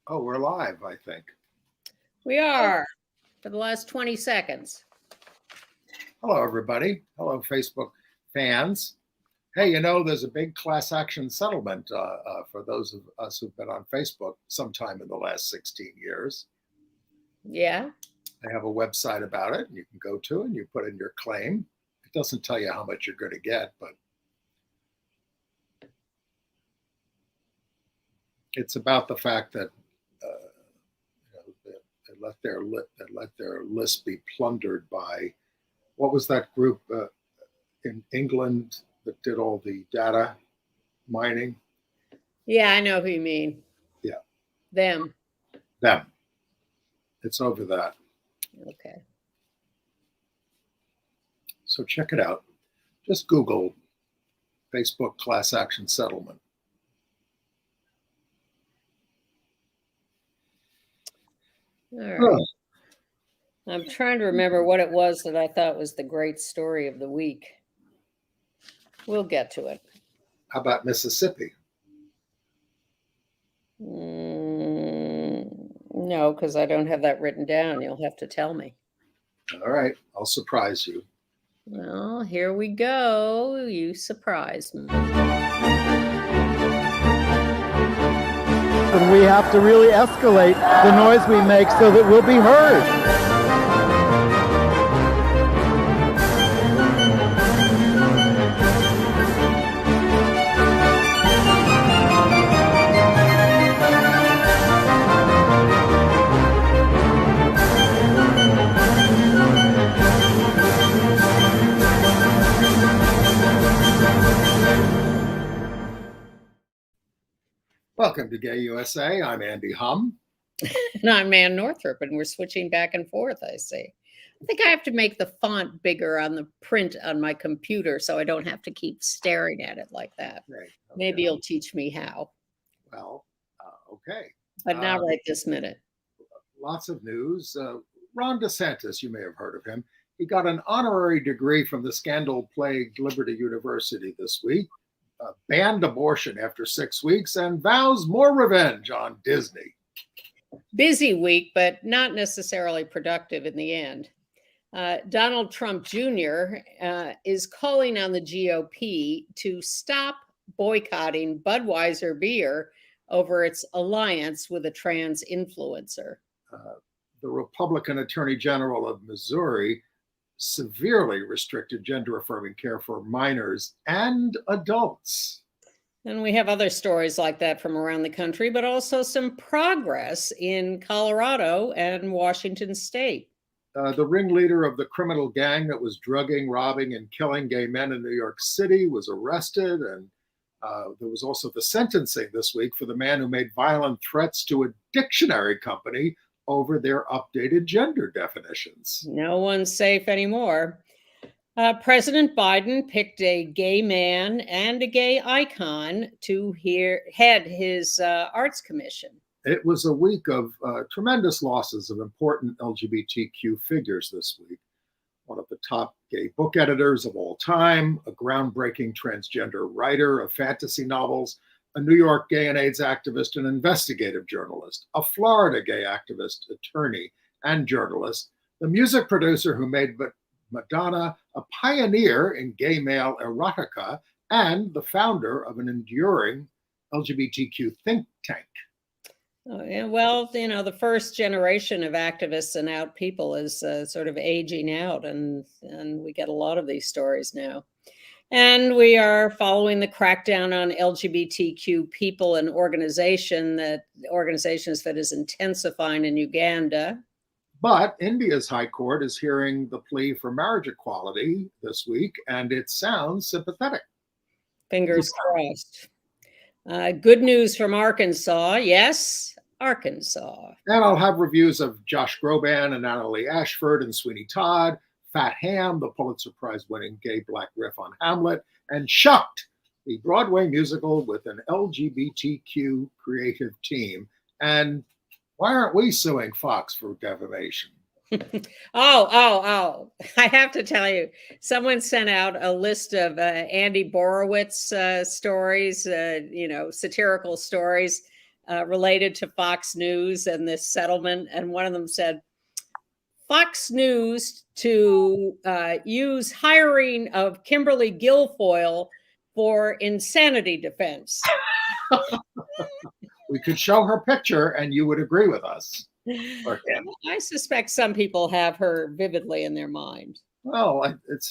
Oh, we're live, I think. We are for the last 20 seconds. Hello, everybody. Hello, Facebook fans. Hey, there's a big class action settlement for those of us who've been on Facebook sometime in the last 16 years. Yeah. They have a website about it, and you can go to and you put in your claim. It doesn't tell you how much you're going to get, but it's about the fact that they let their list be plundered by what was that group in England that did all the data mining? Yeah, I know who you mean. Yeah, Them. them. It's over that. Okay. So check it out. Just Google Facebook class action settlement. All right. I'm trying to remember what it was that I thought was the great story of the week. We'll get to it. How about Mississippi? No, because I don't have that written down. You'll have to tell me. All right, I'll surprise you. Well, here we go. You surprised me. And we have to really escalate the noise we make so that we'll be heard. Welcome to Gay USA. I'm Andy Hum. And I'm Ann Northrup, and we're switching back and forth, I see. I think I have to make the font bigger on the print on my computer so I don't have to keep staring at it like that. Right. Okay. Maybe you'll teach me how. Well, okay. But not right this minute. Lots of news. Ron DeSantis, you may have heard of him. He got an honorary degree from the scandal-plagued Liberty University this week, banned abortion after 6 weeks, and vows more revenge on Disney. Busy week, but not necessarily productive in the end. Donald Trump Jr. Is calling on the GOP to stop boycotting Budweiser beer over its alliance with a trans influencer. The Republican Attorney General of Missouri severely restricted gender-affirming care for minors and adults. And we have other stories like that from around the country, but also some progress in Colorado and Washington State. The ringleader of the criminal gang that was drugging, robbing, and killing gay men in New York City was arrested. And there was also the sentencing this week for the man who made violent threats to a dictionary company over their updated gender definitions. No one's safe anymore. President Biden picked a gay man and a gay icon to head his arts commission. It was a week of tremendous losses of important LGBTQ figures this week. One of the top gay book editors of all time, a groundbreaking transgender writer of fantasy novels, a New York gay and AIDS activist and investigative journalist, a Florida gay activist, attorney, and journalist, the music producer who made Madonna a pioneer in gay male erotica, and the founder of an enduring LGBTQ think tank. Oh, yeah, well, the first generation of activists and out people is sort of aging out, and we get a lot of these stories now. And we are following the crackdown on LGBTQ people and organizations that is intensifying in Uganda. But India's High Court is hearing the plea for marriage equality this week, and it sounds sympathetic. Fingers crossed. Good news from Arkansas. Yes, Arkansas. And I'll have reviews of Josh Groban and Annalie Ashford and Sweeney Todd, Fat Ham, the Pulitzer Prize-winning gay black riff on Hamlet, and Shucked, the Broadway musical with an LGBTQ creative team. And why aren't we suing Fox for defamation? Oh. I have to tell you, someone sent out a list of Andy Borowitz stories, satirical stories related to Fox News and this settlement. And one of them said, Fox News to use hiring of Kimberly Guilfoyle for insanity defense. We could show her picture and you would agree with us. Or him. I suspect some people have her vividly in their mind. Well,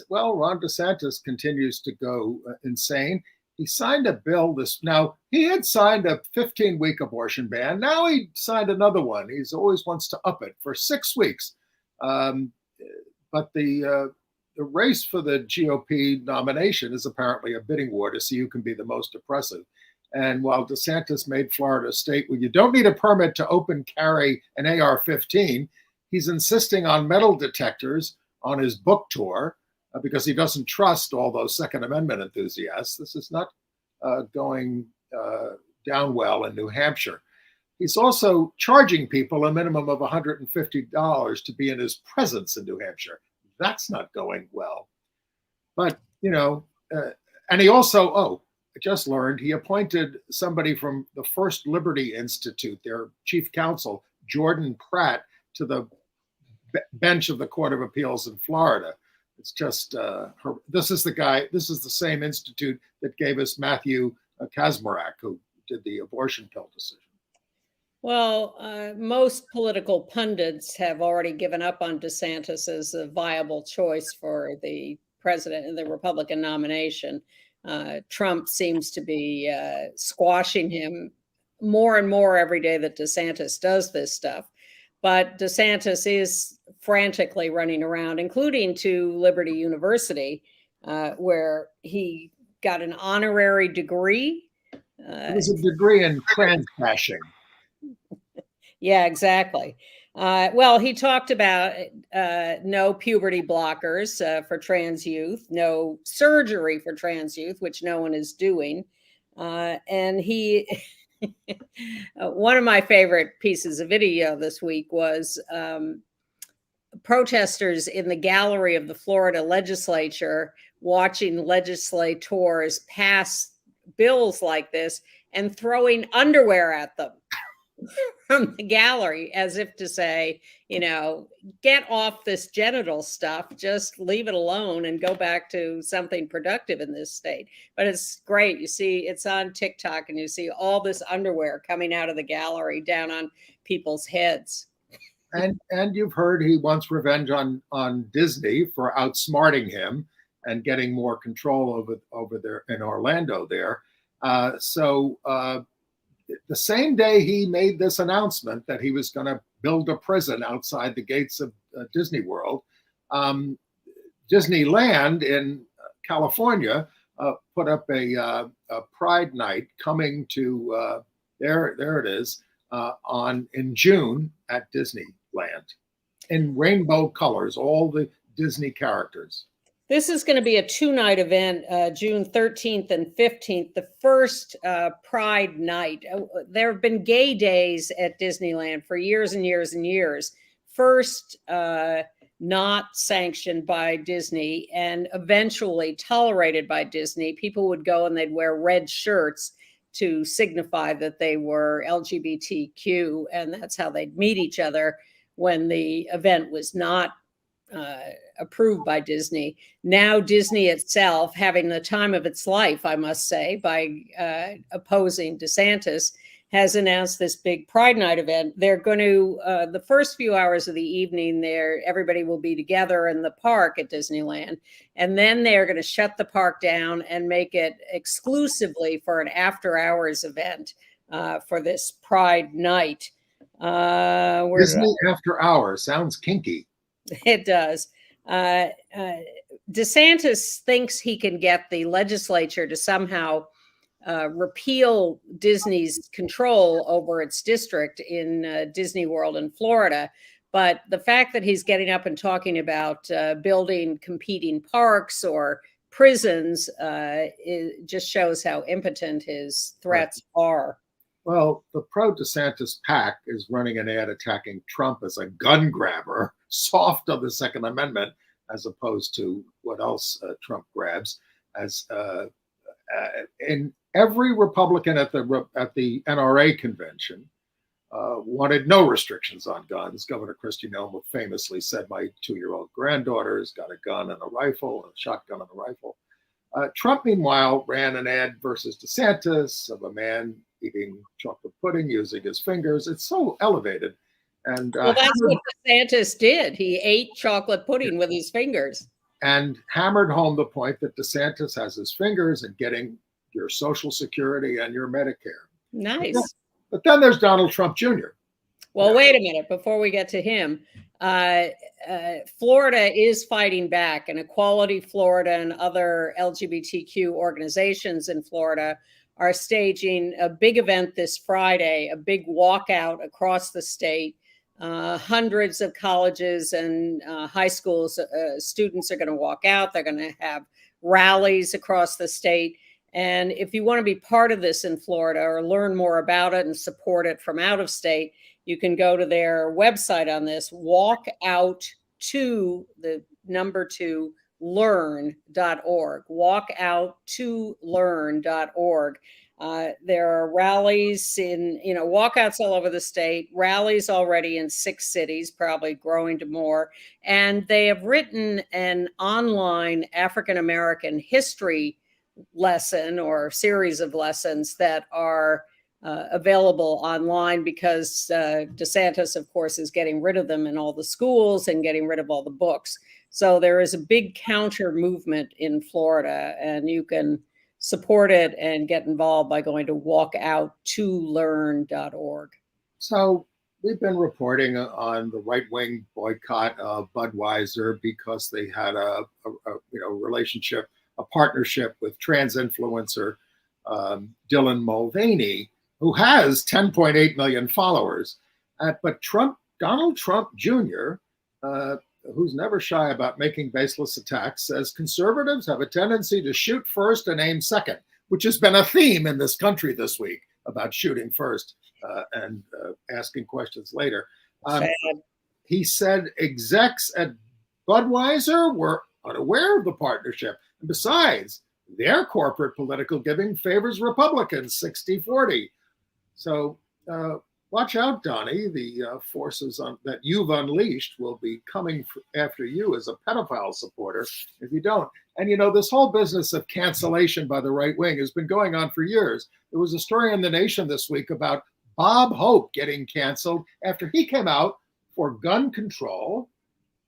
Ron DeSantis continues to go insane. He signed a bill now he had signed a 15-week abortion ban. Now he signed another one. He's always wants to up it for 6 weeks. But the race for the GOP nomination is apparently a bidding war to see who can be the most oppressive. And while DeSantis made Florida a state where you don't need a permit to open carry an AR-15, he's insisting on metal detectors on his book tour because he doesn't trust all those Second Amendment enthusiasts. This is not going down well in New Hampshire. He's also charging people a minimum of $150 to be in his presence in New Hampshire. That's not going well. But, and he also, I just learned he appointed somebody from the First Liberty Institute, their chief counsel, Jordan Pratt, to the bench of the Court of Appeals in Florida. It's just, this is the same institute that gave us Matthew Kacsmaryk, who did the abortion pill decision. Well, most political pundits have already given up on DeSantis as a viable choice for the president and the Republican nomination. Trump seems to be squashing him more and more every day that DeSantis does this stuff. But DeSantis is frantically running around, including to Liberty University, where he got an honorary degree. It was a degree in trans bashing. Yeah, exactly. Well, he talked about no puberty blockers for trans youth, no surgery for trans youth, which no one is doing. And he, one of my favorite pieces of video this week was protesters in the gallery of the Florida legislature watching legislators pass bills like this and throwing underwear at them from the gallery, as if to say, get off this genital stuff, just leave it alone and go back to something productive in this state. But it's great. You see, it's on TikTok and you see all this underwear coming out of the gallery down on people's heads. And you've heard he wants revenge on Disney for outsmarting him and getting more control over there in Orlando there. The same day he made this announcement that he was going to build a prison outside the gates of Disney World, Disneyland in California put up a Pride Night coming to there it is in June at Disneyland in rainbow colors, all the Disney characters. This is going to be a 2-night event, June 13th and 15th, the first Pride night. There have been gay days at Disneyland for years and years and years. First, not sanctioned by Disney and eventually tolerated by Disney. People would go and they'd wear red shirts to signify that they were LGBTQ, and that's how they'd meet each other when the event was not approved by Disney. Now Disney itself, having the time of its life, I must say, by opposing DeSantis, has announced this big Pride Night event. They're going to, the first few hours of the evening there, everybody will be together in the park at Disneyland. And then they're going to shut the park down and make it exclusively for an after hours event for this Pride Night. Disney After Hours sounds kinky. It does. DeSantis thinks he can get the legislature to somehow repeal Disney's control over its district in Disney World in Florida. But the fact that he's getting up and talking about building competing parks or prisons just shows how impotent his threats are. Well, the pro-DeSantis PAC is running an ad attacking Trump as a gun grabber, soft on the Second Amendment, as opposed to what else Trump grabs, in every Republican at the NRA convention wanted no restrictions on guns. Governor Kristi Noem famously said, "My 2-year-old granddaughter's got a gun and a rifle, a shotgun and a rifle." Trump, meanwhile, ran an ad versus DeSantis of a man eating chocolate pudding using his fingers. It's so elevated. And well, that's what DeSantis did. He ate chocolate pudding with his fingers. And hammered home the point that DeSantis has his fingers in getting your Social Security and your Medicare. Nice. But then there's Donald Trump Jr. Well, wait a minute before we get to him. Florida is fighting back, and Equality Florida and other LGBTQ organizations in Florida are staging a big event this Friday, a big walkout across the state. Hundreds of colleges and high schools students are going to walk out. They're going to have rallies across the state. And if you want to be part of this in Florida or learn more about it and support it from out of state, you can go to their website on this, walkout2learn.org, walkout2learn.org. There are rallies walkouts all over the state, rallies already in 6 cities, probably growing to more. And they have written an online African-American history lesson or series of lessons that are available online because DeSantis, of course, is getting rid of them in all the schools and getting rid of all the books. So there is a big counter movement in Florida, and you can support it and get involved by going to walkout2learn.org. So we've been reporting on the right-wing boycott of Budweiser because they had a relationship, a partnership with trans influencer Dylan Mulvaney, who has 10.8 million followers. But Donald Trump Jr., who's never shy about making baseless attacks, says conservatives have a tendency to shoot first and aim second, which has been a theme in this country this week about shooting first and asking questions later. He said execs at Budweiser were unaware of the partnership. And besides, their corporate political giving favors Republicans 60-40. So watch out, Donnie. The forces that you've unleashed will be coming after you as a pedophile supporter if you don't. And, this whole business of cancellation by the right wing has been going on for years. There was a story in The Nation this week about Bob Hope getting canceled after he came out for gun control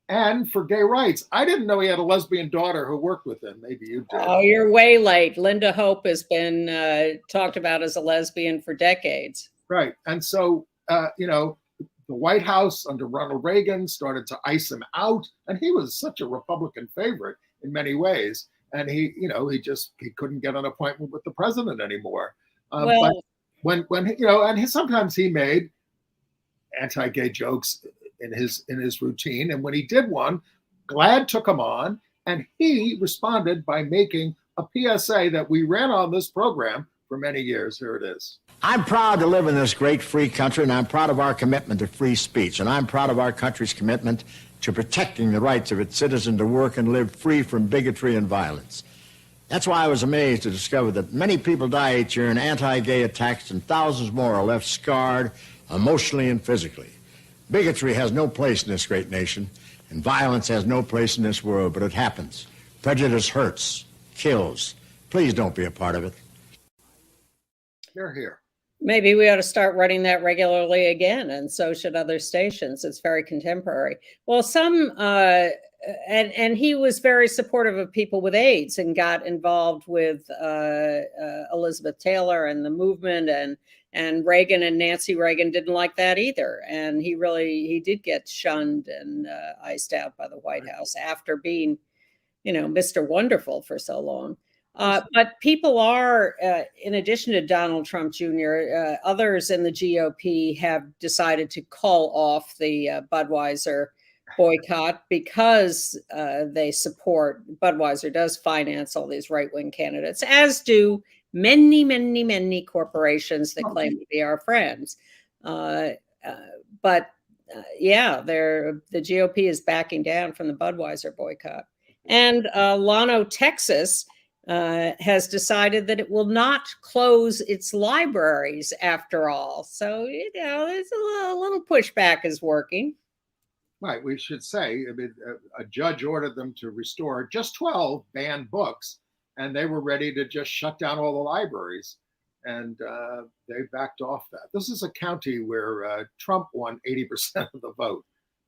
and for gay rights. I didn't know he had a lesbian daughter who worked with him. Maybe you did. Oh, you're way late. Linda Hope has been talked about as a lesbian for decades. Right. And so, the White House under Ronald Reagan started to ice him out. And he was such a Republican favorite in many ways. And he couldn't get an appointment with the president anymore. But sometimes he made anti-gay jokes in his routine. And when he did one, GLAAD took him on, and he responded by making a PSA that we ran on this program for many years. Here it is. I'm proud to live in this great free country, and I'm proud of our commitment to free speech, and I'm proud of our country's commitment to protecting the rights of its citizens to work and live free from bigotry and violence. That's why I was amazed to discover that many people die each year in anti-gay attacks, and thousands more are left scarred emotionally and physically. Bigotry has no place in this great nation, and violence has no place in this world, but it happens. Prejudice hurts, kills. Please don't be a part of it. You're here. Maybe we ought to start running that regularly again, and so should other stations. It's very contemporary. Well, and he was very supportive of people with AIDS and got involved with Elizabeth Taylor and the movement, and Reagan and Nancy Reagan didn't like that either. And he did get shunned and iced out by the White House after being, Mr. Wonderful for so long. But people are, in addition to Donald Trump Jr., others in the GOP have decided to call off the Budweiser boycott because they support, Budweiser does finance all these right-wing candidates, as do many, many, many corporations that claim to be our friends. The GOP is backing down from the Budweiser boycott. And Llano, Texas has decided that it will not close its libraries after all. So, there's a little pushback is working. Right. We should say, I mean, a judge ordered them to restore just 12 banned books, and they were ready to just shut down all the libraries. And they backed off that. This is a county where Trump won 80% of the vote.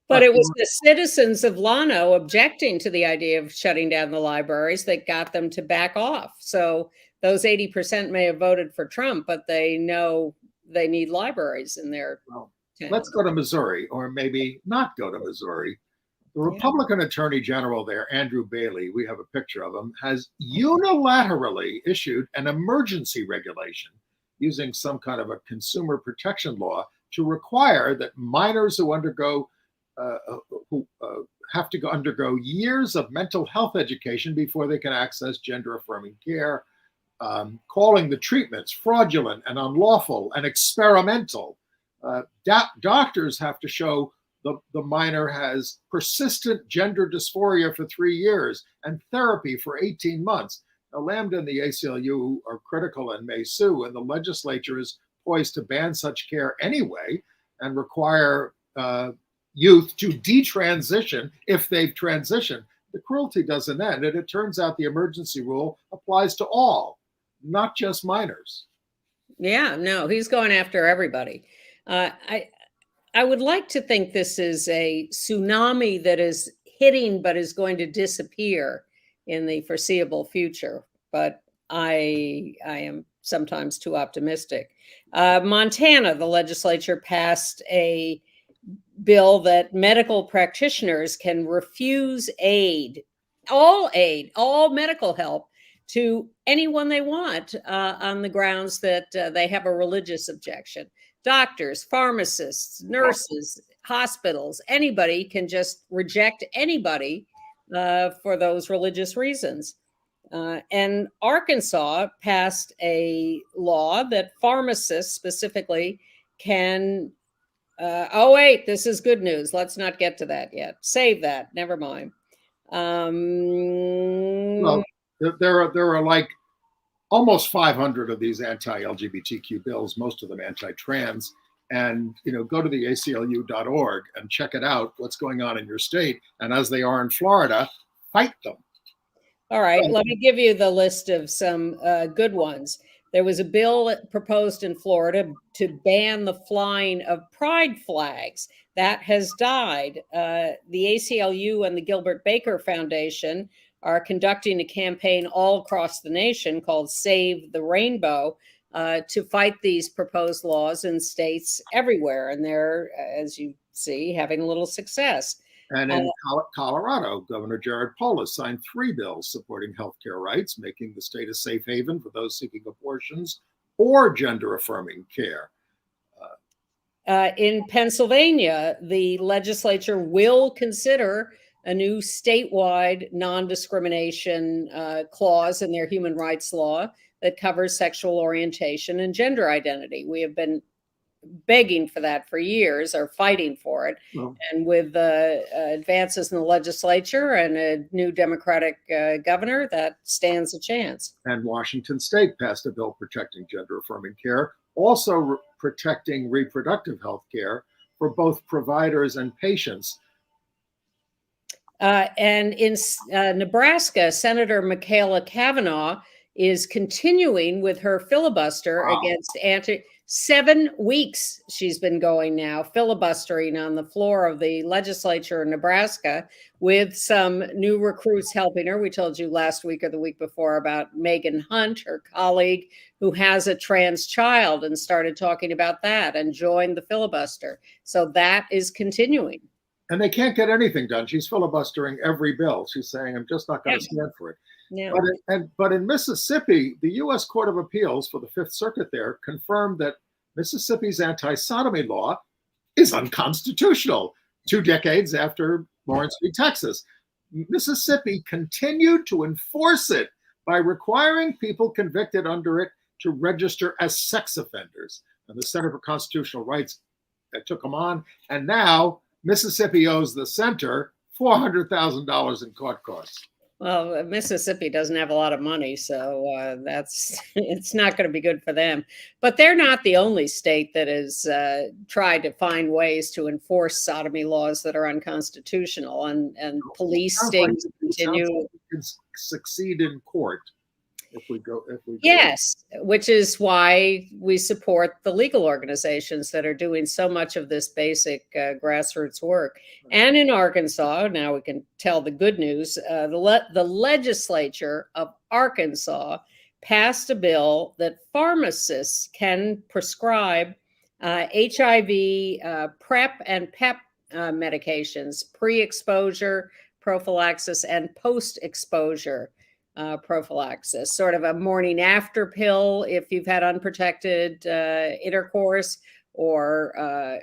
But it was the citizens of Llano objecting to the idea of shutting down the libraries that got them to back off. So those 80% may have voted for Trump, but they know they need libraries in their town. Let's go to Missouri, or maybe not go to Missouri. The Republican Attorney General there, Andrew Bailey, we have a picture of him, has unilaterally issued an emergency regulation using some kind of a consumer protection law to require that minors who have to undergo years of mental health education before they can access gender-affirming care, calling the treatments fraudulent and unlawful and experimental. Doctors have to show the minor has persistent gender dysphoria for 3 years and therapy for 18 months. Now, Lambda and the ACLU are critical and may sue, and the legislature is poised to ban such care anyway and require youth to detransition if they've transitioned. The cruelty doesn't end, and it turns out the emergency rule applies to all, not just minors. Yeah, no, he's going after everybody. I would like to think this is a tsunami that is hitting but is going to disappear in the foreseeable future. But I am sometimes too optimistic. Montana, the legislature passed a bill that medical practitioners can refuse all medical help to anyone they want on the grounds that they have a religious objection. Doctors, pharmacists, nurses, hospitals, anybody can just reject anybody for those religious reasons. And Arkansas passed a law that pharmacists specifically can this is good news. Let's not get to that yet. Save that. Never mind. Well, there are like almost 500 of these anti-LGBTQ bills, most of them anti-trans. And, go to the ACLU.org and check it out, what's going on in your state. And as they are in Florida, fight them. All right. Let me give you the list of some good ones. There was a bill proposed in Florida to ban the flying of pride flags. That has died. The ACLU and the Gilbert Baker Foundation are conducting a campaign all across the nation called Save the Rainbow to fight these proposed laws in states everywhere. And they're, as you see, having a little success. And in Colorado, Governor Jared Polis signed 3 bills supporting healthcare rights, making the state a safe haven for those seeking abortions or gender-affirming care. In Pennsylvania, the legislature will consider a new statewide non-discrimination clause in their human rights law that covers sexual orientation and gender identity. We have been begging for that for years, or fighting for it. Well, and with advances in the legislature and a new Democratic governor, that stands a chance. And Washington State passed a bill protecting gender-affirming care, also protecting reproductive health care for both providers and patients. And in Nebraska, Senator Michaela Cavanaugh is continuing with her filibuster against 7 weeks she's been going now, filibustering on the floor of the legislature in Nebraska with some new recruits helping her. We told you last week or the week before about Megan Hunt, her colleague, who has a trans child, and started talking about that and joined the filibuster. So that is continuing. And they can't get anything done. She's filibustering every bill. She's saying, I'm just not going to stand for it. Yeah. But in Mississippi, the U.S. Court of Appeals for the Fifth Circuit there confirmed that Mississippi's anti-sodomy law is unconstitutional 2 decades after Lawrence v. Texas. Mississippi continued to enforce it by requiring people convicted under it to register as sex offenders. And the Center for Constitutional Rights took them on. And now Mississippi owes the center $400,000 in court costs. Well, Mississippi doesn't have a lot of money, so that's it's not going to be good for them. But they're not the only state that has tried to find ways to enforce sodomy laws that are unconstitutional, and police Sounds like- stings it sounds continue. like we can succeed in court if we go. Yes, which is why we support the legal organizations that are doing so much of this basic grassroots work. And in Arkansas, now we can tell the good news, the legislature of Arkansas passed a bill that pharmacists can prescribe HIV PrEP and PEP medications, pre-exposure prophylaxis and post-exposure prophylaxis, sort of a morning after pill if you've had unprotected intercourse, or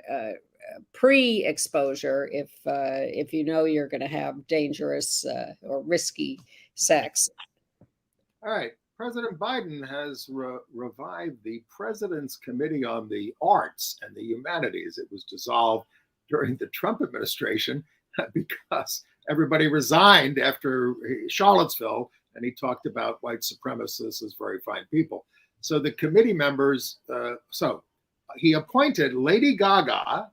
pre-exposure if you know you're going to have dangerous or risky sex. All right. President Biden has revived the President's Committee on the Arts and the Humanities. It was dissolved during the Trump administration because everybody resigned after Charlottesville, and he talked about white supremacists as very fine people. So the committee members, he appointed Lady Gaga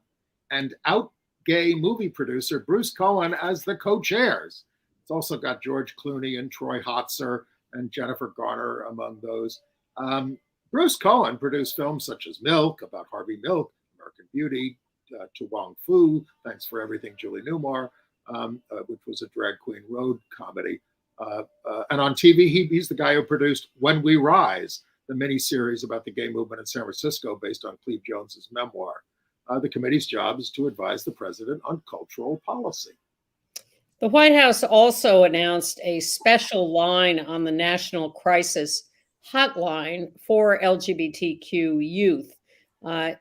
and out gay movie producer Bruce Cohen as the co-chairs. It's also got George Clooney and Troy Hotzer and Jennifer Garner among those. Bruce Cohen produced films such as Milk, about Harvey Milk, American Beauty, To Wong Fu, Thanks for Everything, Julie Newmar, which was a drag queen road comedy. And on TV, he's the guy who produced When We Rise, the miniseries about the gay movement in San Francisco based on Cleve Jones's memoir. The committee's job is to advise the president on cultural policy. The White House also announced a special line on the National Crisis Hotline for LGBTQ youth.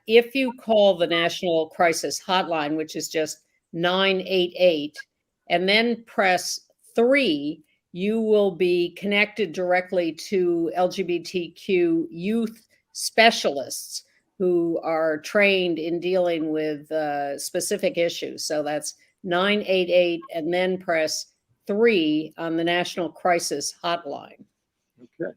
If you call the National Crisis Hotline, which is just 988, and then press 3, you will be connected directly to LGBTQ youth specialists who are trained in dealing with specific issues. So that's 988 and then press 3 on the National Crisis Hotline. Okay.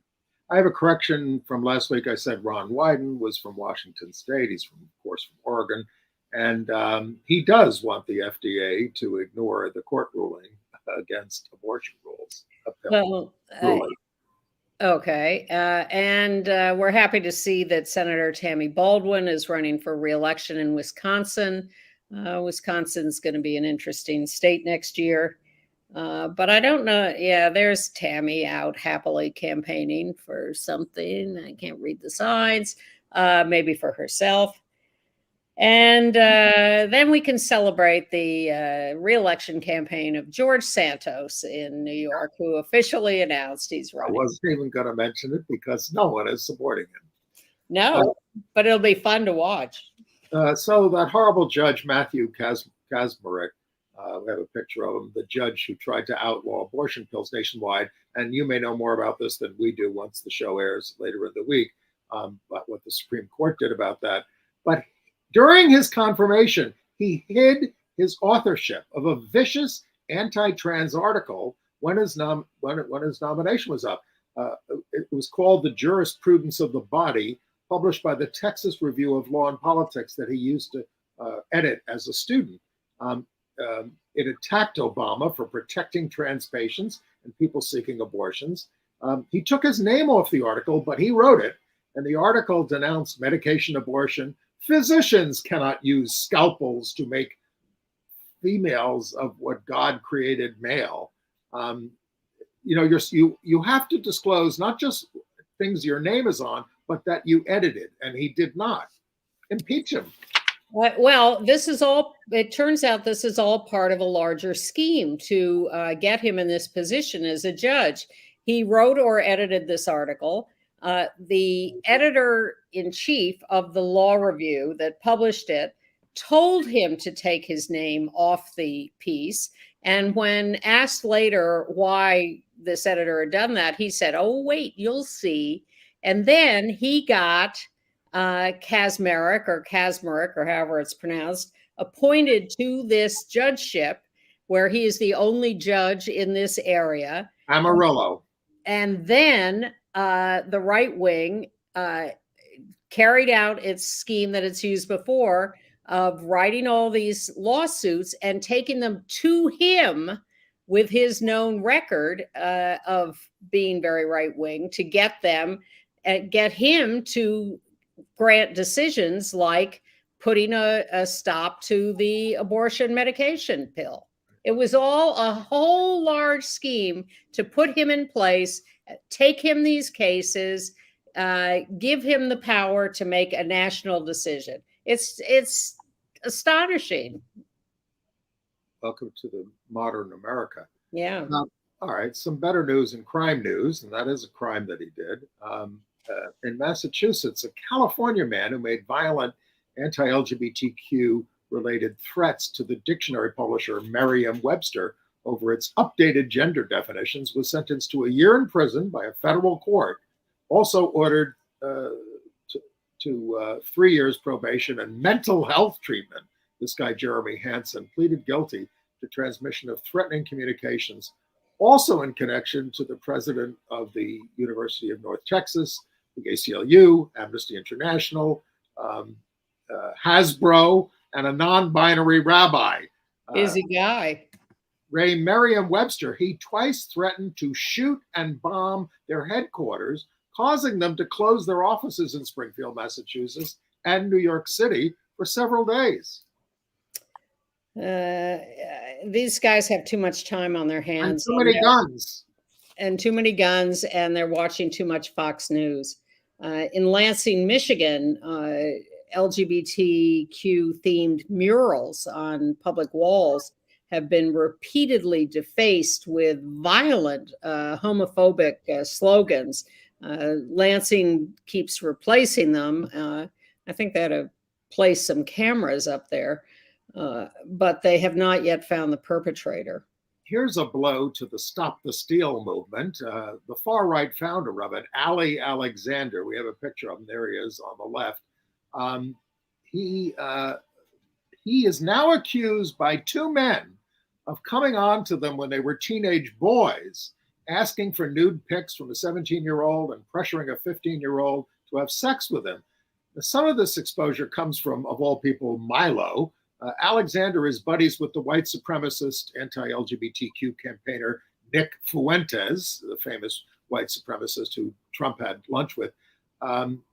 I have a correction from last week. I said Ron Wyden was from Washington State. He's, of course, from Oregon. And he does want the FDA to ignore the court ruling against abortion rules. Well, okay. And we're happy to see that Senator Tammy Baldwin is running for re-election in Wisconsin. Wisconsin's going to be an interesting state next year. But I don't know. Yeah, there's Tammy out happily campaigning for something. I can't read the signs. Maybe for herself. And then we can celebrate the re-election campaign of George Santos in New York, who officially announced he's running. I wasn't even going to mention it because no one is supporting him. No, but it'll be fun to watch. So that horrible judge, Matthew Kacsmaryk, we have a picture of him, the judge who tried to outlaw abortion pills nationwide. And you may know more about this than we do once the show airs later in the week, but what the Supreme Court did about that. But during his confirmation, he hid his authorship of a vicious anti-trans article when his nomination was up. It was called The Jurisprudence of the Body, published by the Texas Review of Law and Politics that he used to edit as a student. It attacked Obama for protecting trans patients and people seeking abortions. He took his name off the article, but he wrote it, and the article denounced medication abortion. Physicians cannot use scalpels to make females of what God created male. You have to disclose not just things your name is on, but that you edited, and he did not. Impeach him. Well, this is all, it turns out this is all part of a larger scheme to get him in this position as a judge. He wrote or edited this article. The editor-in-chief of the law review that published it told him to take his name off the piece. And when asked later why this editor had done that, he said, "Oh, wait, you'll see." And then he got Kacsmaryk or however it's pronounced, appointed to this judgeship where he is the only judge in this area. Amarillo. And then the right wing carried out its scheme that it's used before of writing all these lawsuits and taking them to him with his known record of being very right wing to get him to grant decisions like putting a stop to the abortion medication pill. It was all a whole large scheme to put him in place, take him these cases, give him the power to make a national decision. It's astonishing. Welcome to the modern America. Yeah. All right, some better news and crime news, and that is a crime that he did. In Massachusetts, a California man who made violent anti-LGBTQ related threats to the dictionary publisher Merriam-Webster over its updated gender definitions was sentenced to a year in prison by a federal court, also ordered to 3 years probation and mental health treatment. This guy, Jeremy Hansen, pleaded guilty to transmission of threatening communications, also in connection to the president of the University of North Texas, the ACLU, Amnesty International, Hasbro, and a non-binary rabbi. Busy guy. Ray Merriam-Webster, he twice threatened to shoot and bomb their headquarters, causing them to close their offices in Springfield, Massachusetts, and New York City for several days. These guys have too much time on their hands. And too many guns. And too many guns, and they're watching too much Fox News. In Lansing, Michigan, LGBTQ-themed murals on public walls have been repeatedly defaced with violent homophobic slogans. Lansing keeps replacing them. I think they had to place some cameras up there, but they have not yet found the perpetrator. Here's a blow to the Stop the Steal movement. The far-right founder of it, Ali Alexander, we have a picture of him, there he is on the left. He is now accused by two men of coming on to them when they were teenage boys, asking for nude pics from a 17-year-old and pressuring a 15-year-old to have sex with him. Now, some of this exposure comes from, of all people, Milo. Alexander is buddies with the white supremacist anti-LGBTQ campaigner Nick Fuentes, the famous white supremacist who Trump had lunch with,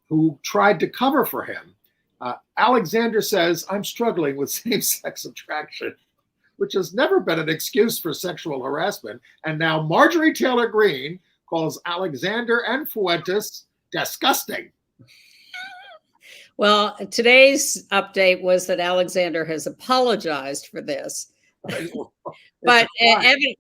who tried to cover for him. Alexander says, "I'm struggling with same-sex attraction," which has never been an excuse for sexual harassment. And now Marjorie Taylor Greene calls Alexander and Fuentes disgusting. Well, today's update was that Alexander has apologized for this, but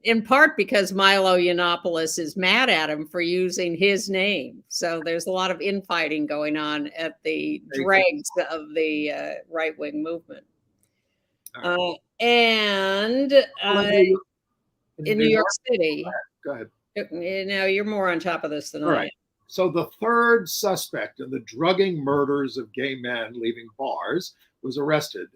in part because Milo Yiannopoulos is mad at him for using his name. So there's a lot of infighting going on at the dregs of the right-wing movement. And in New York City, go ahead. Now you're more on top of this than I am. So the third suspect in the drugging murders of gay men leaving bars was arrested.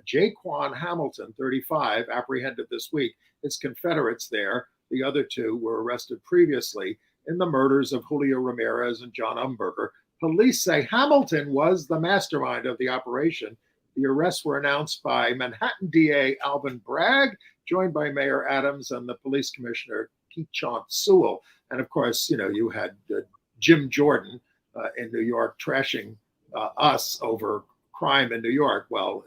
Jaquan Hamilton, 35, apprehended this week. His Confederates there, the other two, were arrested previously in the murders of Julio Ramirez and John Umberger. Police say Hamilton was the mastermind of the operation. The arrests were announced by Manhattan DA Alvin Bragg, joined by Mayor Adams and the police commissioner Keechant Sewell. And of course, you know, you had Jim Jordan in New York trashing us over crime in New York. Well,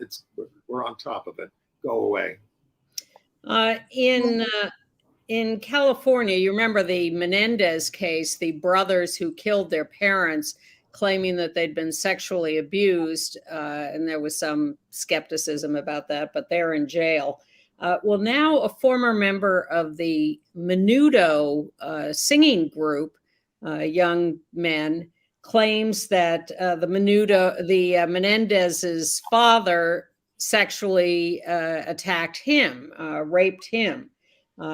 we're on top of it. Go away. In California, you remember the Menendez case, the brothers who killed their parents, claiming that they'd been sexually abused, and there was some skepticism about that, but they're in jail. Well, now a former member of the Menudo singing group, young men, claims that the Menendez's father sexually attacked him, raped him.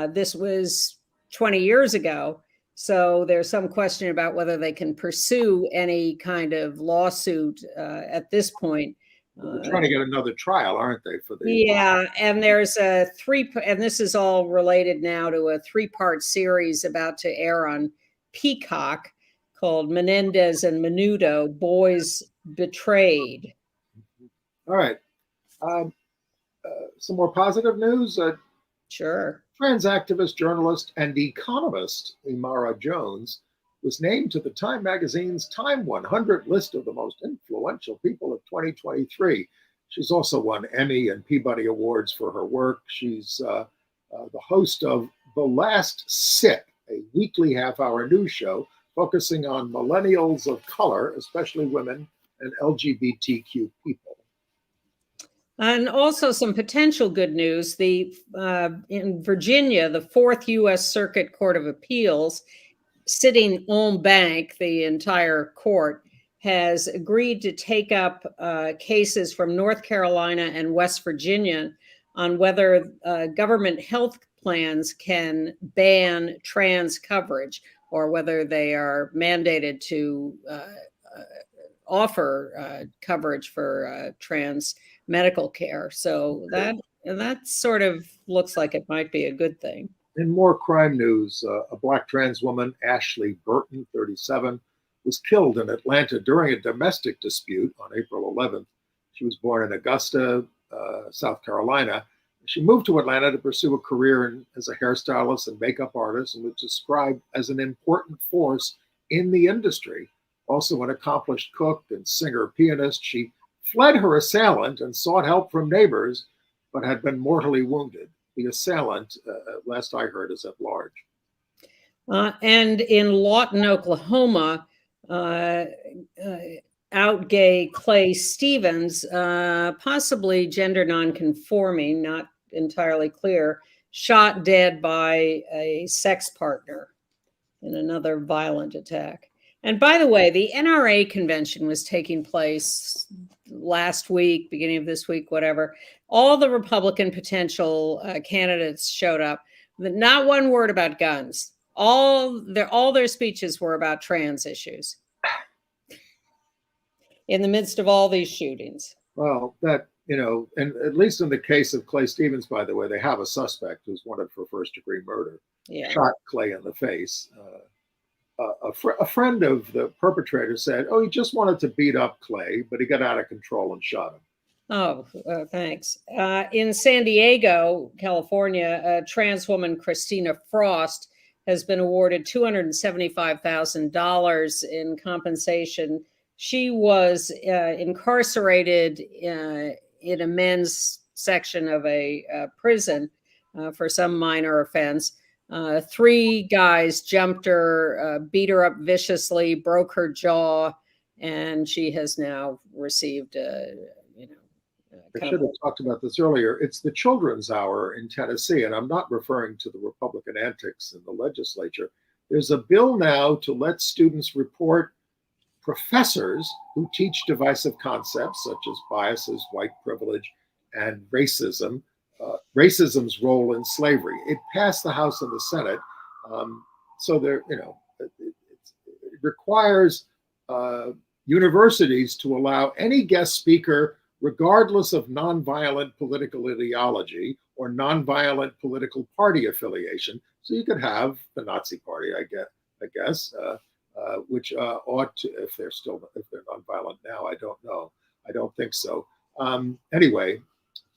This was 20 years ago. So there's some question about whether they can pursue any kind of lawsuit at this point. They're trying to get another trial, aren't they? For the Yeah, and there's and this is all related now to a 3-part series about to air on Peacock called Menendez and Menudo, Boys Betrayed. All right. Some more positive news. Sure. Trans activist, journalist, and economist Imara Jones was named to the Time magazine's Time 100 list of the most influential people of 2023. She's also won Emmy and Peabody Awards for her work. She's the host of The Last Sip, a weekly half-hour news show focusing on millennials of color, especially women and LGBTQ people. And also some potential good news. In Virginia, the 4th U.S. Circuit Court of Appeals, sitting en banc, the entire court, has agreed to take up cases from North Carolina and West Virginia on whether government health plans can ban trans coverage or whether they are mandated to offer coverage for trans medical care. So that sort of looks like it might be a good thing. In more crime news, a Black trans woman, Ashley Burton, 37, was killed in Atlanta during a domestic dispute on April 11th. She was born in Augusta, South Carolina. She moved to Atlanta to pursue a career as a hairstylist and makeup artist and was described as an important force in the industry. Also an accomplished cook and singer-pianist, she fled her assailant and sought help from neighbors, but had been mortally wounded. The assailant, last I heard, is at large. And in Lawton, Oklahoma, out gay Clay Stevens, possibly gender nonconforming, not entirely clear, shot dead by a sex partner in another violent attack. And by the way, the NRA convention was taking place last week, beginning of this week, whatever. All the Republican potential candidates showed up. Not one word about guns. All their speeches were about trans issues in the midst of all these shootings. Well, that, and at least in the case of Clay Stevens, by the way, they have a suspect who's wanted for first-degree murder. Yeah. Shot Clay in the face. A friend of the perpetrator said, he just wanted to beat up Clay, but he got out of control and shot him. Oh, thanks. In San Diego, California, a trans woman, Christina Frost, has been awarded $275,000 in compensation. She was incarcerated in a men's section of a prison for some minor offense. 3 guys jumped her, beat her up viciously, broke her jaw, and she has now received I should have talked about this earlier. It's the Children's Hour in Tennessee, and I'm not referring to the Republican antics in the legislature. There's a bill now to let students report professors who teach divisive concepts such as biases, white privilege, and racism, racism's role in slavery. It passed the House and the Senate. So there, it requires universities to allow any guest speaker, regardless of nonviolent political ideology or nonviolent political party affiliation. So you could have the Nazi Party, I guess, which ought to, if they're nonviolent now, I don't know. I don't think so. Anyway,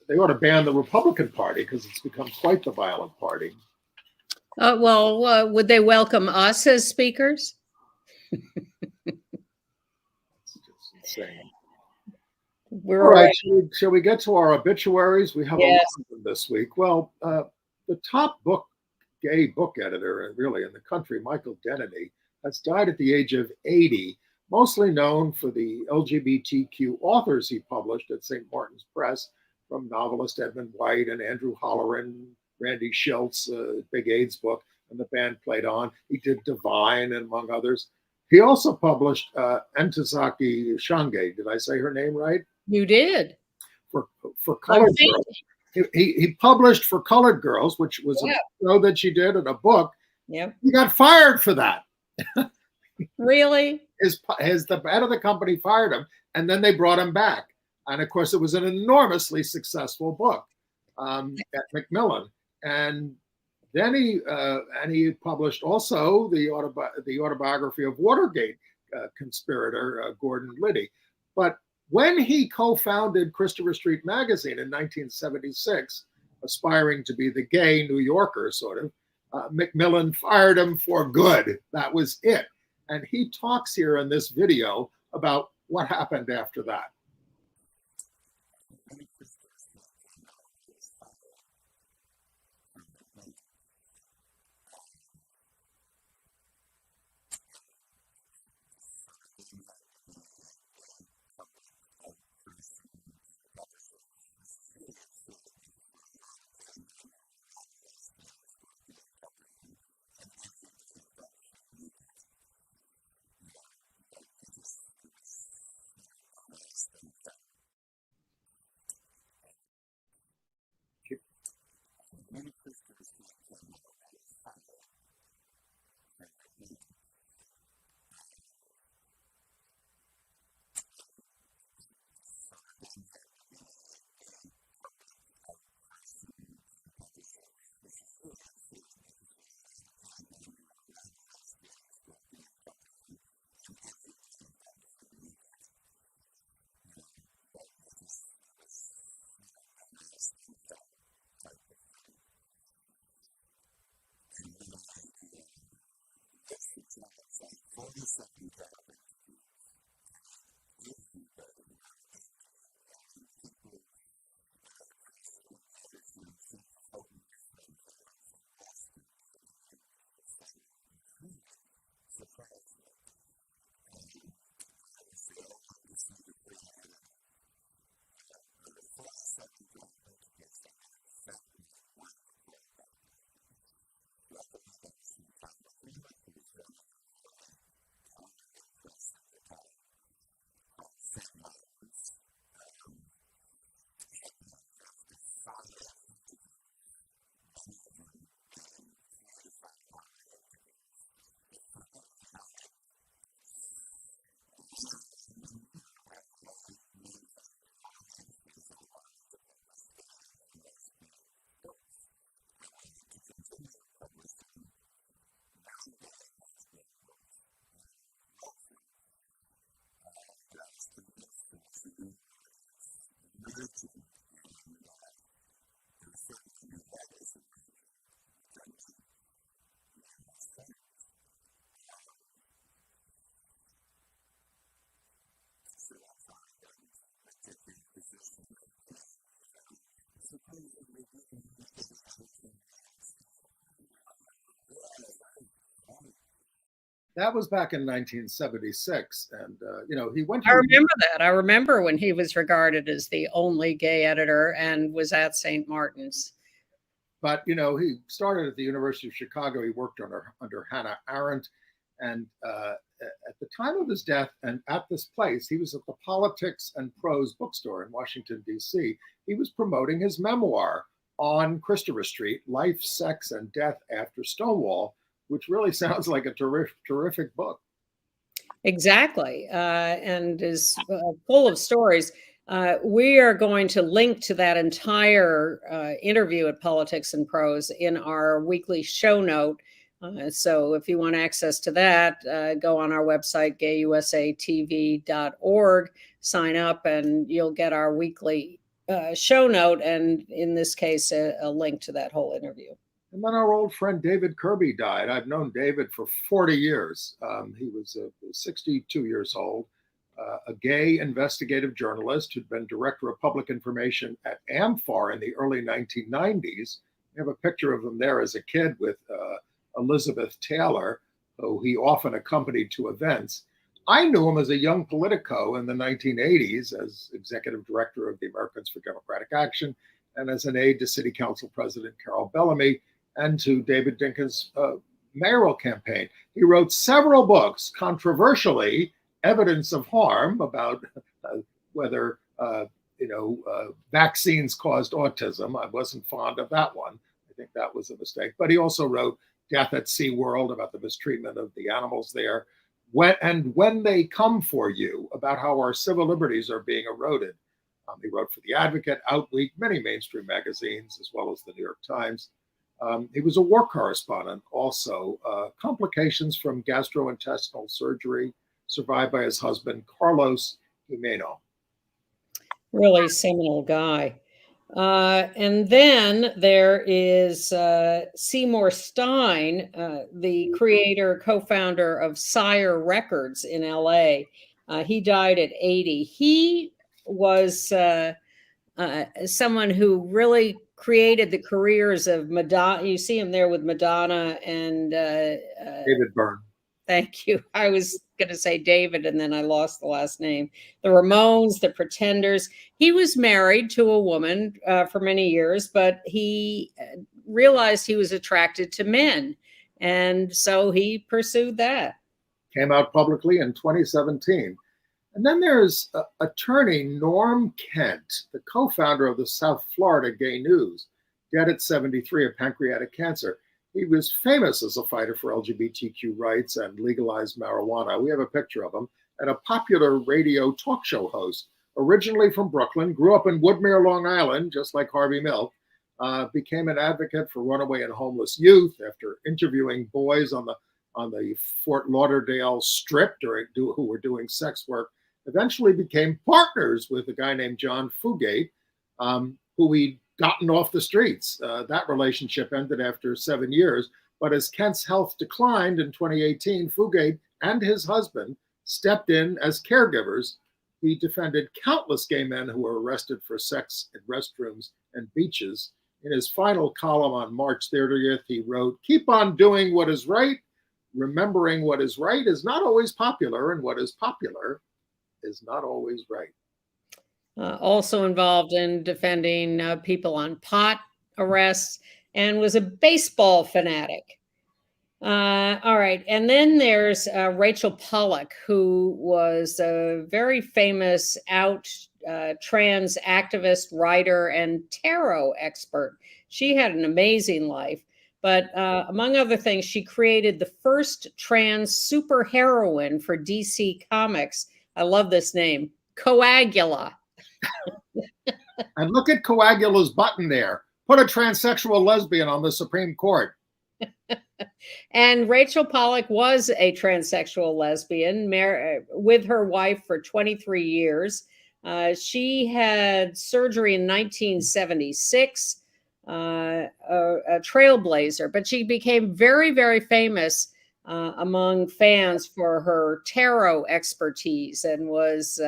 they ought to ban the Republican Party because it's become quite the violent party. Would they welcome us as speakers? It's just insane. We're all right. Shall we get to our obituaries? We have a lot of them this week. Well, the top gay book editor, really in the country, Michael Denneny, has died at the age of 80, mostly known for the LGBTQ authors he published at St. Martin's Press, from novelist Edmund White and Andrew Holleran, Randy Schiltz, big AIDS book, and the band played on. He did Divine, among others. He also published Ntozake Shange. Did I say her name right? You did. For Colored Girls. He published For Colored Girls, which was a show that she did and a book. Yep. He got fired for that. Really? The head of the company fired him, and then they brought him back. And of course, it was an enormously successful book at Macmillan. And then he published also the autobiography of Watergate conspirator Gordon Liddy. But when he co-founded Christopher Street Magazine in 1976, aspiring to be the gay New Yorker, sort of, Macmillan fired him for good. That was it. And he talks here in this video about what happened after that. That was back in 1976. And, he went to... I remember that. I remember when he was regarded as the only gay editor and was at St. Martin's. But, he started at the University of Chicago. He worked under Hannah Arendt. And at the time of his death and at this place, he was at the Politics and Prose bookstore in Washington, D.C. He was promoting his memoir on Christopher Street, Life, Sex, and Death After Stonewall, which really sounds like a terrific book. Exactly, and is full of stories. We are going to link to that entire interview at Politics and Prose in our weekly show note. So if you want access to that, go on our website, gayusatv.org, sign up, and you'll get our weekly show note, and in this case, a link to that whole interview. And then our old friend David Kirby died. I've known David for 40 years. He was 62 years old, a gay investigative journalist who'd been director of public information at AMFAR in the early 1990s. We have a picture of him there as a kid with Elizabeth Taylor, who he often accompanied to events. I knew him as a young Politico in the 1980s as executive director of the Americans for Democratic Action and as an aide to City Council President Carol Bellamy and to David Dinkins' mayoral campaign. He wrote several books, controversially, Evidence of Harm, about whether vaccines caused autism. I wasn't fond of that one. I think that was a mistake. But he also wrote Death at SeaWorld, about the mistreatment of the animals there. When They Come For You, about how our civil liberties are being eroded. He wrote for The Advocate, Outweek, many mainstream magazines, as well as the New York Times. He was a war correspondent also. Complications from gastrointestinal surgery, survived by his husband, Carlos Gimeno. Really seminal guy. And then there is Seymour Stein, the creator, co-founder of Sire Records in LA. He died at 80. He was someone who really created the careers of Madonna. You see him there with Madonna and David Byrne. Thank you. I was going to say David, and then I lost the last name. The Ramones, the Pretenders. He was married to a woman for many years, but he realized he was attracted to men. And so he pursued that. Came out publicly in 2017. And then there's attorney Norm Kent, the co-founder of the South Florida Gay News, dead at 73 of pancreatic cancer. He was famous as a fighter for LGBTQ rights and legalized marijuana. We have a picture of him, and a popular radio talk show host. Originally from Brooklyn, grew up in Woodmere, Long Island, just like Harvey Milk, became an advocate for runaway and homeless youth after interviewing boys on the Fort Lauderdale Strip who were doing sex work. Eventually became partners with a guy named John Fugate, who he'd gotten off the streets. That relationship ended after 7 years. But as Kent's health declined in 2018, Fugate and his husband stepped in as caregivers. He defended countless gay men who were arrested for sex in restrooms and beaches. In his final column on March 30th, he wrote, "Keep on doing what is right. Remembering what is right is not always popular, and what is popular is not always right." Also involved in defending people on pot arrests, and was a baseball fanatic. All right. And then there's Rachel Pollack, who was a very famous trans activist, writer, and tarot expert. She had an amazing life. But among other things, she created the first trans superheroine for DC Comics. I love this name, Coagula. And look at Coagula's button there. Put a transsexual lesbian on the Supreme Court. And Rachel Pollack was a transsexual lesbian with her wife for 23 years. She had surgery in 1976, a trailblazer, but she became very, very famous among fans for her tarot expertise and was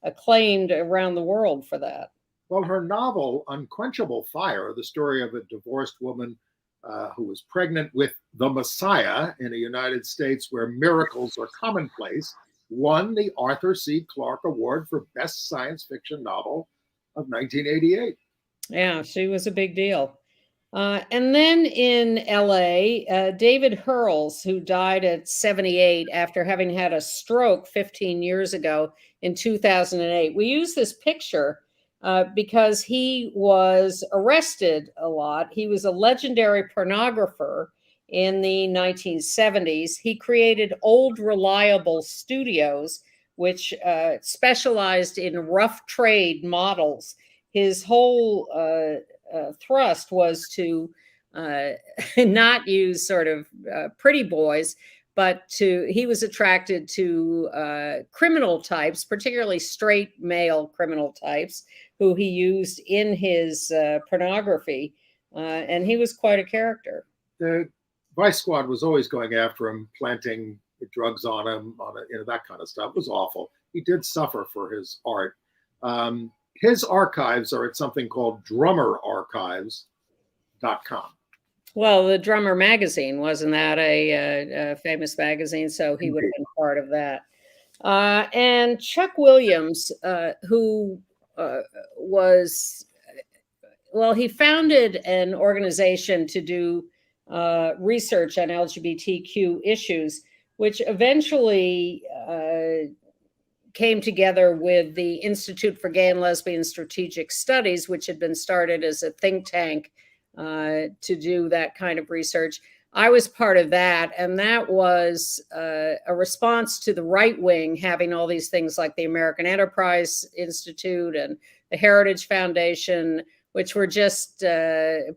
acclaimed around the world for that. Well, her novel, Unquenchable Fire, the story of a divorced woman who was pregnant with the Messiah in the United States where miracles are commonplace, won the Arthur C. Clarke Award for Best Science Fiction Novel of 1988. Yeah, she was a big deal. And then in LA, David Hurls, who died at 78 after having had a stroke 15 years ago in 2008. We use this picture because he was arrested a lot. He was a legendary pornographer in the 1970s. He created Old Reliable Studios, which specialized in rough trade models. His whole thrust was to not use sort of pretty boys, but he was attracted to criminal types, particularly straight male criminal types, who he used in his pornography. And he was quite a character. The Vice Squad was always going after him, planting drugs on him, that kind of stuff. It was awful. He did suffer for his art. His archives are at something called drummerarchives.com. Well, the Drummer magazine, wasn't that a famous magazine? So he would have been part of that. And Chuck Williams, who he founded an organization to do research on LGBTQ issues, which eventually came together with the Institute for Gay and Lesbian Strategic Studies, which had been started as a think tank to do that kind of research. I was part of that, and that was a response to the right wing having all these things like the American Enterprise Institute and the Heritage Foundation, which were just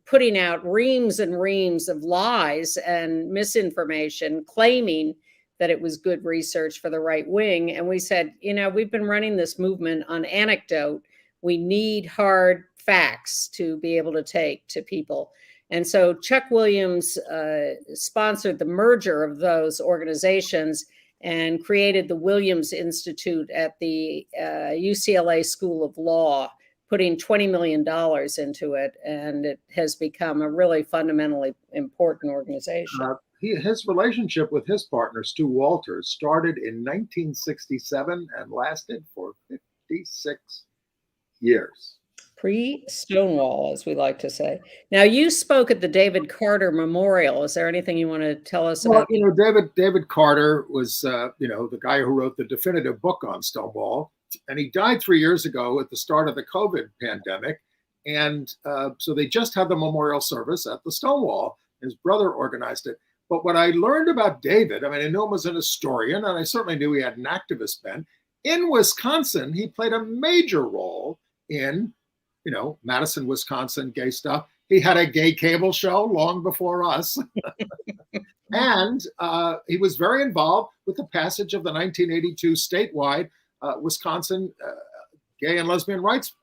putting out reams and reams of lies and misinformation, claiming that it was good research for the right wing. And we said, we've been running this movement on anecdote. We need hard facts to be able to take to people. And so Chuck Williams sponsored the merger of those organizations and created the Williams Institute at the UCLA School of Law, putting $20 million into it. And it has become a really fundamentally important organization. His relationship with his partner, Stu Walters, started in 1967 and lasted for 56 years. Pre-Stonewall, as we like to say. Now, you spoke at the David Carter Memorial. Is there anything you want to tell us about? David Carter was, the guy who wrote the definitive book on Stonewall, and he died 3 years ago at the start of the COVID pandemic. And so they just had the memorial service at the Stonewall. His brother organized it. But what I learned about David, I knew him as an historian, and I certainly knew he had an activist bent. In Wisconsin, he played a major role in Madison, Wisconsin, gay stuff. He had a gay cable show long before us. And he was very involved with the passage of the 1982 statewide Wisconsin Gay and Lesbian Rights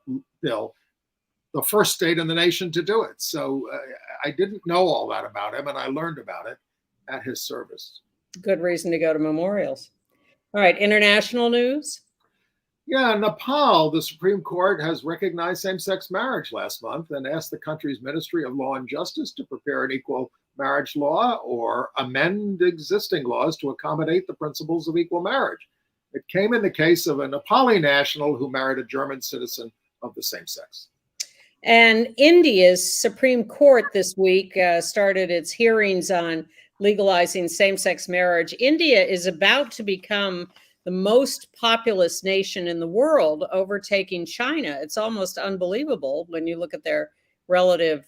Bill, the first state in the nation to do it. So I didn't know all that about him, and I learned about it at his service. Good reason to go to memorials. All right, international news. Yeah, Nepal, the Supreme Court has recognized same-sex marriage last month and asked the country's Ministry of Law and Justice to prepare an equal marriage law or amend existing laws to accommodate the principles of equal marriage. It came in the case of a Nepali national who married a German citizen of the same sex. And India's Supreme Court this week started its hearings on legalizing same-sex marriage. India is about to become the most populous nation in the world, overtaking China. It's almost unbelievable when you look at their relative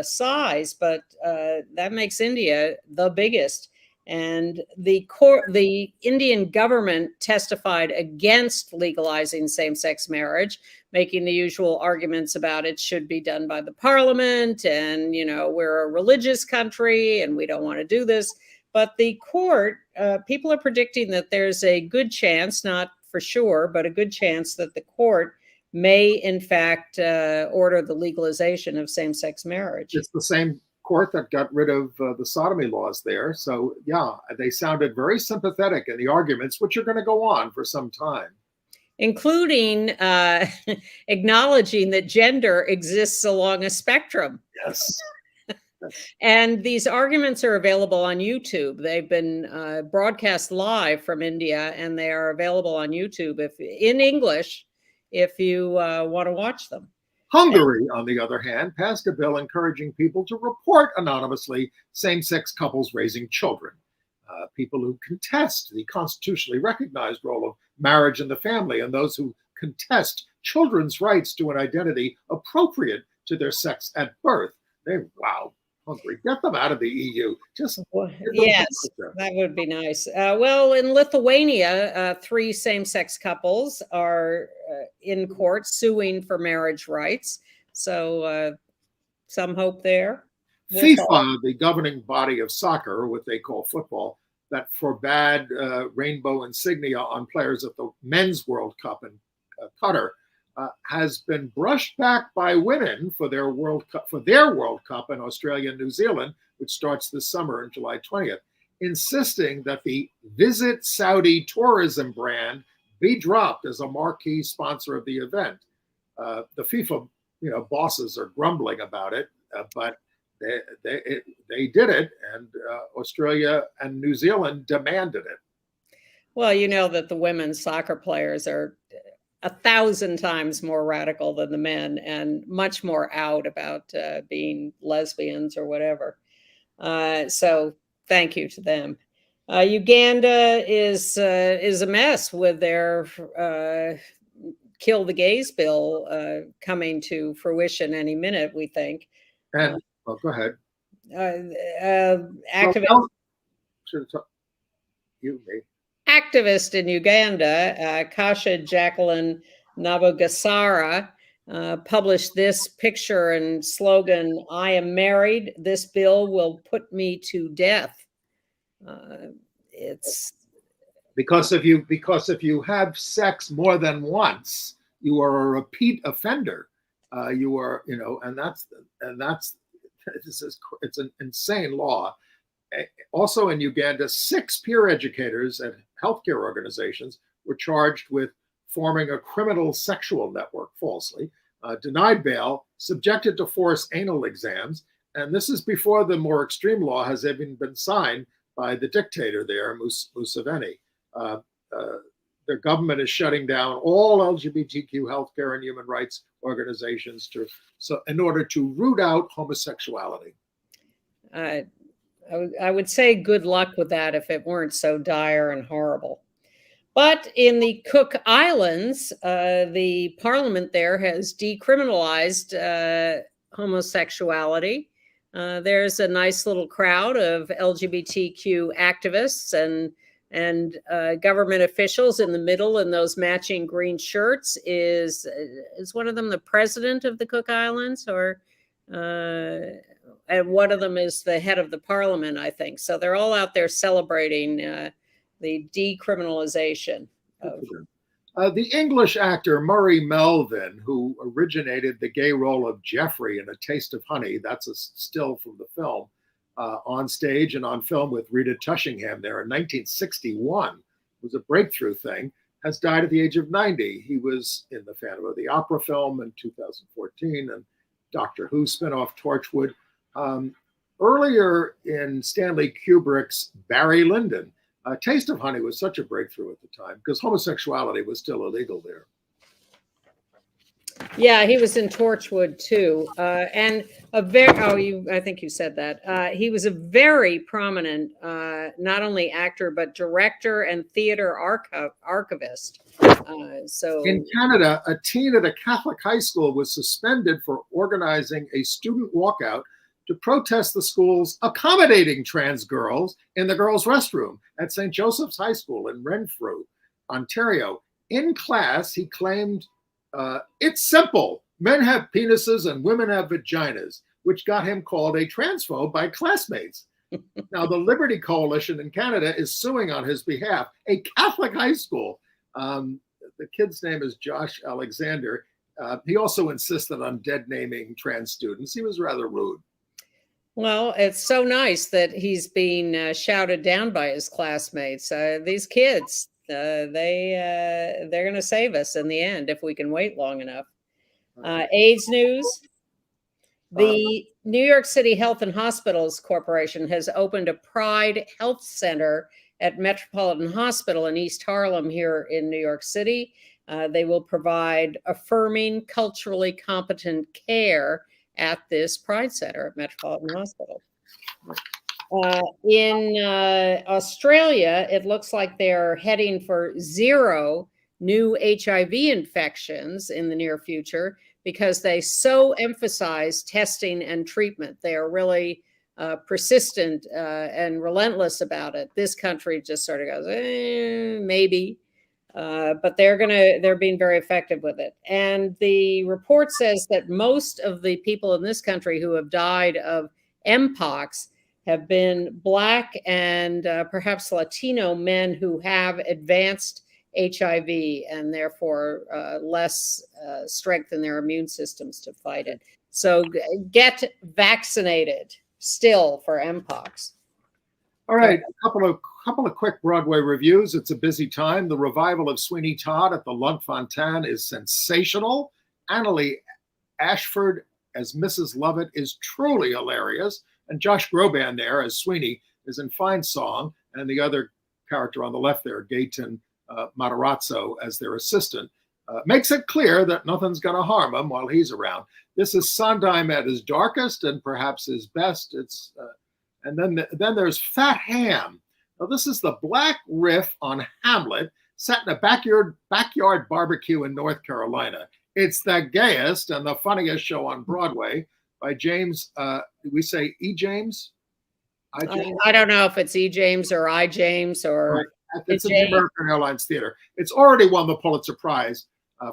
size, but that makes India the biggest. And the Indian government testified against legalizing same-sex marriage, making the usual arguments about it should be done by the parliament, and we're a religious country and we don't want to do this. But the court, people are predicting that there's a good chance, not for sure, but a good chance that the court may, in fact, order the legalization of same-sex marriage. It's the same court that got rid of the sodomy laws there. So, yeah, they sounded very sympathetic in the arguments, which are going to go on for some time. Including acknowledging that gender exists along a spectrum. Yes. And these arguments are available on YouTube. They've been broadcast live from India, and they are available on YouTube in English if you want to watch them. Hungary, on the other hand, passed a bill encouraging people to report anonymously same-sex couples raising children. People who contest the constitutionally recognized role of marriage in the family, and those who contest children's rights to an identity appropriate to their sex at birth. Hungary, get them out of the EU. Yes, that would be nice. Well, in Lithuania, 3 same-sex couples are in court suing for marriage rights. So some hope there. FIFA, the governing body of soccer, or what they call football, that forbade rainbow insignia on players at the Men's World Cup in Qatar, has been brushed back by women for their World Cup in Australia and New Zealand, which starts this summer on July 20th, insisting that the Visit Saudi tourism brand be dropped as a marquee sponsor of the event. The FIFA, bosses are grumbling about it, but they did it, and Australia and New Zealand demanded it. Well, that the women's soccer players are 1,000 times more radical than the men, and much more out about being lesbians or whatever. So thank you to them. Uganda is a mess with their Kill the Gays bill coming to fruition any minute, we think. And go ahead. activist. Well, you, me. Activist in Uganda, Kasha Jacqueline Nabogasara, published this picture and slogan, "I am married. This bill will put me to death." It's Because if you have sex more than once, you are a repeat offender. You are, and that's it's an insane law. Also in Uganda, 6 peer educators at healthcare organizations were charged with forming a criminal sexual network falsely, denied bail, subjected to forced anal exams, and this is before the more extreme law has even been signed by the dictator there, Museveni. The government is shutting down all LGBTQ healthcare and human rights organizations in order to root out homosexuality. I would say good luck with that if it weren't so dire and horrible. But in the Cook Islands, the parliament there has decriminalized homosexuality. There's a nice little crowd of LGBTQ activists and government officials in the middle in those matching green shirts. Is one of them the president of the Cook Islands, or and one of them is the head of the parliament, I think. So they're all out there celebrating the decriminalization of. The English actor Murray Melvin, who originated the gay role of Geoffrey in A Taste of Honey, that's a still from the film, on stage and on film with Rita Tushingham there in 1961, it was a breakthrough thing, has died at the age of 90. He was in the Phantom of the Opera film in 2014 and Doctor Who spinoff Torchwood. Earlier in Stanley Kubrick's Barry Lyndon, Taste of Honey was such a breakthrough at the time because homosexuality was still illegal there. Yeah, he was in Torchwood too, and I think you said that. He was a very prominent, not only actor but director and theater archivist. So in Canada, a teen at a Catholic high school was suspended for organizing a student walkout to protest the school's accommodating trans girls in the girls' restroom at St. Joseph's High School in Renfrew, Ontario. In class, he claimed, it's simple. Men have penises and women have vaginas, which got him called a transphobe by classmates. Now, the Liberty Coalition in Canada is suing on his behalf, a Catholic high school. The kid's name is Josh Alexander. He also insisted on dead naming trans students. He was rather rude. Well, it's so nice that he's being shouted down by his classmates. These kids, they're going to save us in the end if we can wait long enough. AIDS news. The New York City Health and Hospitals Corporation has opened a Pride Health Center at Metropolitan Hospital in East Harlem here in New York City. They will provide affirming, culturally competent care at this Pride Center at Metropolitan Hospital. In Australia, it looks like they're heading for 0 new HIV infections in the near future because they so emphasize testing and treatment. They are really persistent and relentless about it. This country just sort of goes, maybe. But they're being very effective with it. And the report says that most of the people in this country who have died of Mpox have been Black and perhaps Latino men who have advanced HIV and therefore less strength in their immune systems to fight it. So get vaccinated still for Mpox. All right, a couple of quick Broadway reviews. It's a busy time. The revival of Sweeney Todd at the Lunt-Fontanne is sensational. Annalee Ashford as Mrs. Lovett is truly hilarious. And Josh Groban there as Sweeney is in fine song. And the other character on the left there, Gaten Matarazzo, as their assistant, makes it clear that nothing's going to harm him while he's around. This is Sondheim at his darkest and perhaps his best. And then there's Fat Ham. Now, this is the black riff on Hamlet set in a backyard barbecue in North Carolina. It's the gayest and the funniest show on Broadway. by James. We say E. James. I don't know if it's E. James or I. James or right. It's in the American Airlines Theater. It's already won the Pulitzer Prize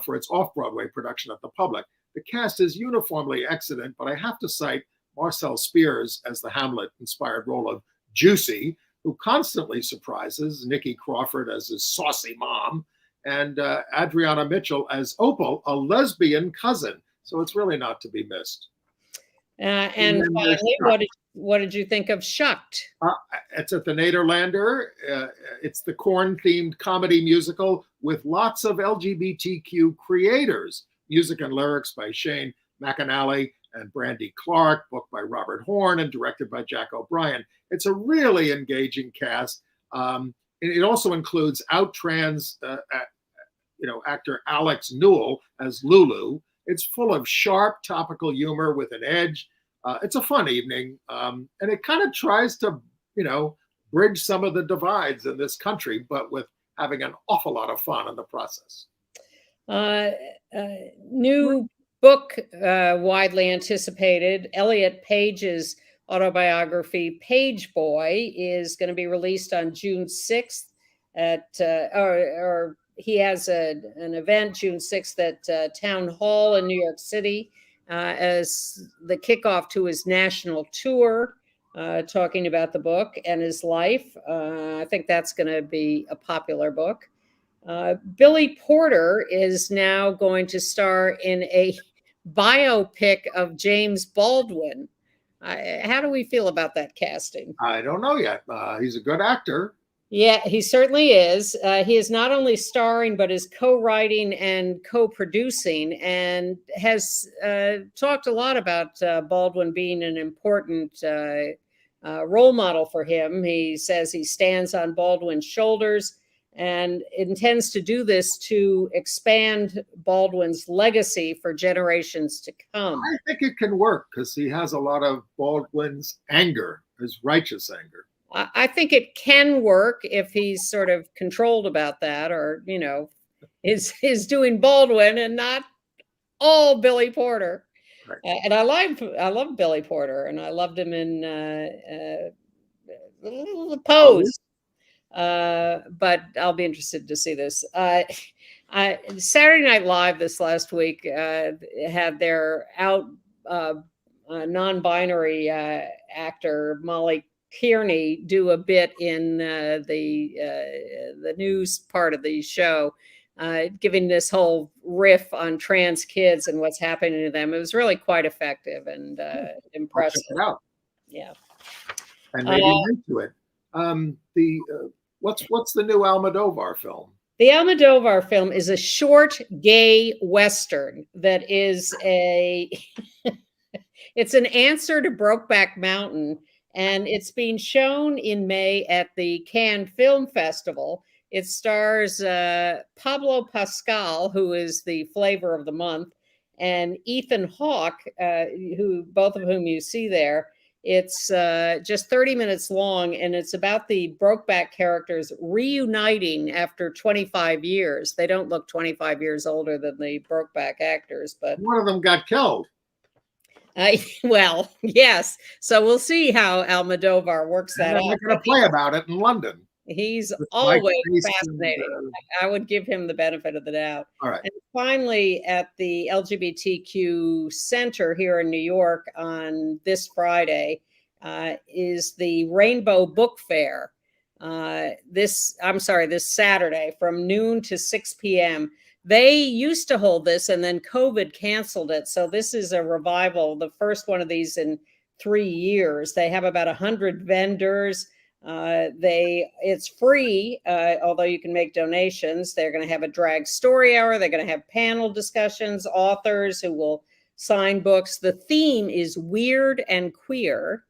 for its off-Broadway production at the Public. The cast is uniformly excellent, but I have to cite Marcel Spears as the Hamlet-inspired role of Juicy, who constantly surprises, Nikki Crawford as his saucy mom, and Adriana Mitchell as Opal, a lesbian cousin. So it's really not to be missed. And finally, what did you think of Shucked? It's at the Nederlander. It's the Korn-themed comedy musical with lots of LGBTQ creators. Music and lyrics by Shane McAnally and Brandy Clark, book by Robert Horn and directed by Jack O'Brien. It's a really engaging cast. It also includes out-trans actor Alex Newell as Lulu. It's full of sharp topical humor with an edge. It's a fun evening, and it kind of tries to, bridge some of the divides in this country, but with having an awful lot of fun in the process. New book, widely anticipated. Elliot Page's autobiography, Page Boy, is going to be released on June 6th or he has an event June 6th at Town Hall in New York City as the kickoff to his national tour, talking about the book and his life. I think that's going to be a popular book. Billy Porter is now going to star in a biopic of James Baldwin. How do we feel about that casting? I don't know yet. He's a good actor. Yeah, he certainly is. He is not only starring, but is co-writing and co-producing, and has talked a lot about Baldwin being an important role model for him. He says he stands on Baldwin's shoulders and intends to do this to expand Baldwin's legacy for generations to come. I think it can work because he has a lot of Baldwin's anger, his righteous anger. I think it can work if he's sort of controlled about that, or, is doing Baldwin and not all Billy Porter. Right. And I love Billy Porter, and I loved him in The Pose. But I'll be interested to see this. Saturday Night Live this last week had their non-binary actor Molly Kearney do a bit in the news part of the show, giving this whole riff on trans kids and what's happening to them. It was really quite effective and impressive. Check it out. Yeah, and maybe link to it. What's the new Almodovar film? The Almodovar film is a short gay Western that is it's an answer to Brokeback Mountain. And it's being shown in May at the Cannes Film Festival. It stars Pablo Pascal, who is the flavor of the month, and Ethan Hawke, both of whom you see there. It's just 30 minutes long, and it's about the Brokeback characters reuniting after 25 years. They don't look 25 years older than the Brokeback actors, but one of them got killed. Well, yes. So we'll see how Almodovar works that out. They're going to play about it in London. He's always fascinating. I would give him the benefit of the doubt. All right. And finally, at the LGBTQ Center here in New York on this Friday is the Rainbow Book Fair. This Saturday from noon to 6 p.m. They used to hold this and then COVID canceled it. So this is a revival, the first one of these in 3 years. They have about 100 vendors. It's free, although you can make donations. They're going to have a drag story hour. They're going to have panel discussions, authors who will sign books. The theme is weird and queer.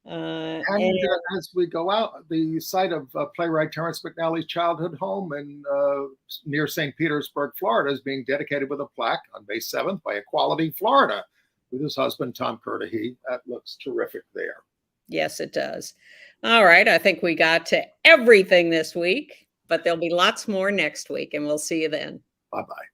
As we go out, the site of playwright Terrence McNally's childhood home near St. Petersburg, Florida, is being dedicated with a plaque on May 7th by Equality Florida with his husband, Tom Curtahy. That looks terrific there. Yes, it does. All right. I think we got to everything this week, but there'll be lots more next week, and we'll see you then. Bye-bye.